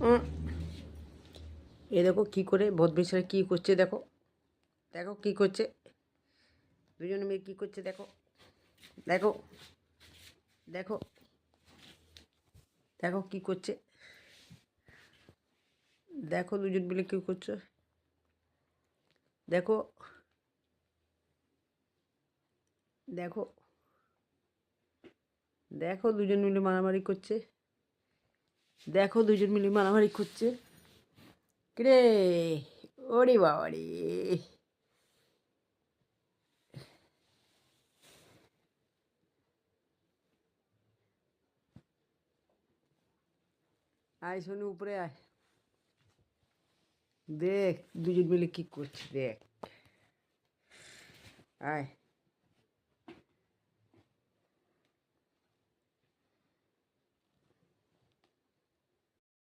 উম, এ দেখো কী করে বদমাইশরা কী করছে, দেখো দেখো কী করছে, দুজনে মিলে কী করছে, দেখো দেখো দেখো দেখো কী করছে, দেখো দুজন মিলে কী করছে, দেখো দেখো দেখো দুজন মিলে মারামারি করছে, দেখো দুজন মিলে মারামারি করছে। কিরে, ওরে বাবা রে, আয় শোনো উপরে আয়, দেখ দুজন মিলে কী করছে, দেখ আয়।